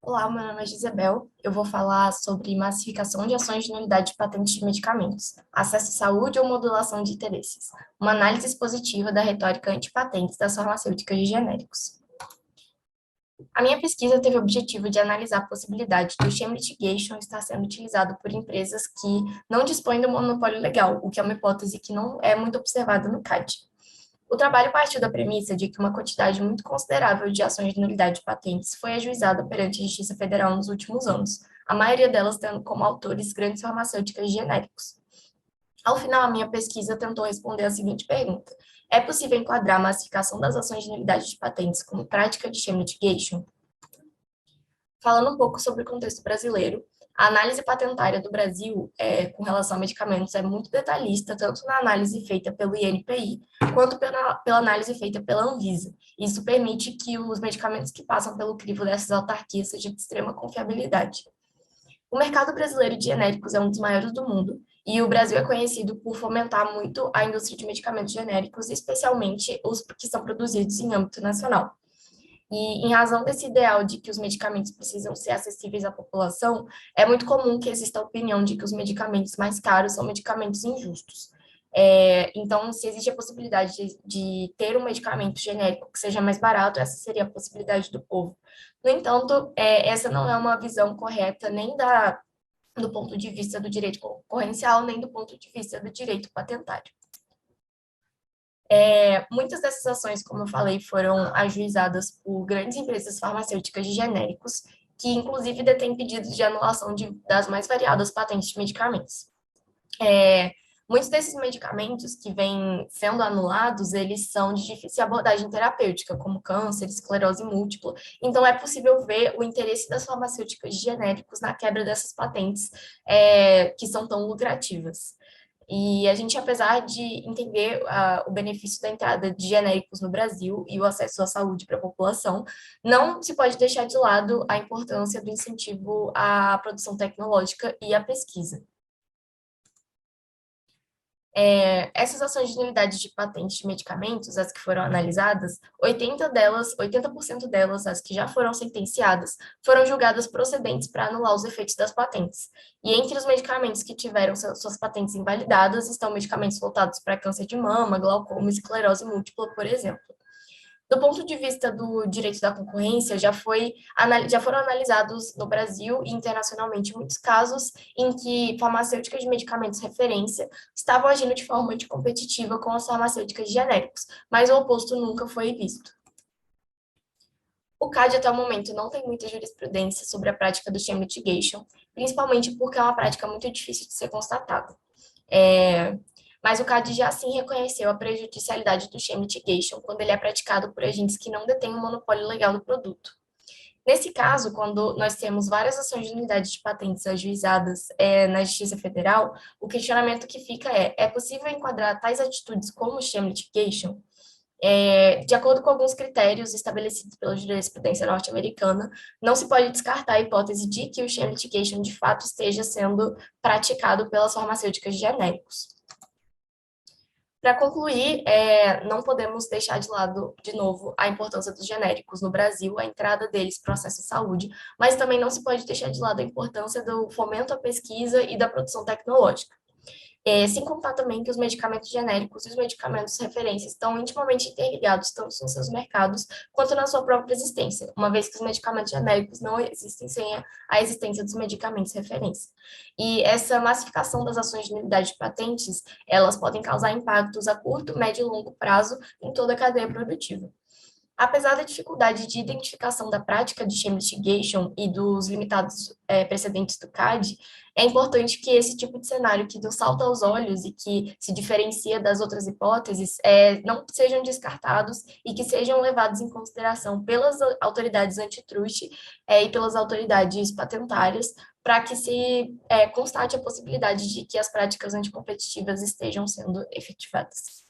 Olá, meu nome é Gisabel. Eu vou falar sobre massificação de ações de nulidade de patentes de medicamentos, acesso à saúde ou modulação de interesses, uma análise expositiva da retórica antipatentes das farmacêuticas de genéricos. A minha pesquisa teve o objetivo de analisar a possibilidade do sham litigation estar sendo utilizado por empresas que não dispõem do monopólio legal, o que é uma hipótese que não é muito observada no CAD. O trabalho partiu da premissa de que uma quantidade muito considerável de ações de nulidade de patentes foi ajuizada perante a Justiça Federal nos últimos anos, a maioria delas tendo como autores grandes farmacêuticas genéricos. Ao final, a minha pesquisa tentou responder a seguinte pergunta: é possível enquadrar a massificação das ações de nulidade de patentes como prática de sham litigation? Falando um pouco sobre o contexto brasileiro, a análise patentária do Brasil com relação a medicamentos é muito detalhista, tanto na análise feita pelo INPI, quanto pela análise feita pela Anvisa. Isso permite que os medicamentos que passam pelo crivo dessas autarquias sejam de extrema confiabilidade. O mercado brasileiro de genéricos é um dos maiores do mundo, e o Brasil é conhecido por fomentar muito a indústria de medicamentos genéricos, especialmente os que são produzidos em âmbito nacional. E, em razão desse ideal de que os medicamentos precisam ser acessíveis à população, é muito comum que exista a opinião de que os medicamentos mais caros são medicamentos injustos. Então, se existe a possibilidade de ter um medicamento genérico que seja mais barato, essa seria a possibilidade do povo. No entanto, essa não é uma visão correta nem do ponto de vista do direito concorrencial, nem do ponto de vista do direito patentário. Muitas dessas ações, como eu falei, foram ajuizadas por grandes empresas farmacêuticas de genéricos, que inclusive detêm pedidos de anulação das mais variadas patentes de medicamentos. É, Muitos desses medicamentos que vêm sendo anulados, eles são de difícil abordagem terapêutica, como câncer, esclerose múltipla. Então, é possível ver o interesse das farmacêuticas de genéricos na quebra dessas patentes, que são tão lucrativas. E a gente, apesar de entender o benefício da entrada de genéricos no Brasil e o acesso à saúde para a população, não se pode deixar de lado a importância do incentivo à produção tecnológica e à pesquisa. Essas ações de nulidade de patentes de medicamentos, as que foram analisadas, 80% delas, as que já foram sentenciadas, foram julgadas procedentes para anular os efeitos das patentes. E entre os medicamentos que tiveram suas patentes invalidadas estão medicamentos voltados para câncer de mama, glaucoma e esclerose múltipla, por exemplo. Do ponto de vista do direito da concorrência, já foram analisados no Brasil e internacionalmente muitos casos em que farmacêuticas de medicamentos referência estavam agindo de forma anticompetitiva com as farmacêuticas de genéricos, mas o oposto nunca foi visto. O CAD, até o momento, não tem muita jurisprudência sobre a prática do sham litigation, principalmente porque é uma prática muito difícil de ser constatada. É, mas o CAD já sim reconheceu a prejudicialidade do sham litigation quando ele é praticado por agentes que não detêm o monopólio legal do produto. Nesse caso, quando nós temos várias ações de unidade de patentes ajuizadas na Justiça Federal, o questionamento que fica é possível enquadrar tais atitudes como sham litigation? De acordo com alguns critérios estabelecidos pela jurisprudência norte-americana, não se pode descartar a hipótese de que o sham litigation de fato esteja sendo praticado pelas farmacêuticas de genéricos. Para concluir, não podemos deixar de lado, de novo, a importância dos genéricos no Brasil, a entrada deles para o acesso à saúde, mas também não se pode deixar de lado a importância do fomento à pesquisa e da produção tecnológica. Sem contar também que os medicamentos genéricos e os medicamentos referência estão intimamente interligados, tanto nos seus mercados quanto na sua própria existência, uma vez que os medicamentos genéricos não existem sem a existência dos medicamentos referência. E essa massificação das ações de nulidade de patentes, elas podem causar impactos a curto, médio e longo prazo em toda a cadeia produtiva. Apesar da dificuldade de identificação da prática de sham litigation e dos limitados precedentes do CAD, é importante que esse tipo de cenário que nos salta aos olhos e que se diferencia das outras hipóteses não sejam descartados e que sejam levados em consideração pelas autoridades antitruste e pelas autoridades patentárias para que se constate a possibilidade de que as práticas anticompetitivas estejam sendo efetivadas.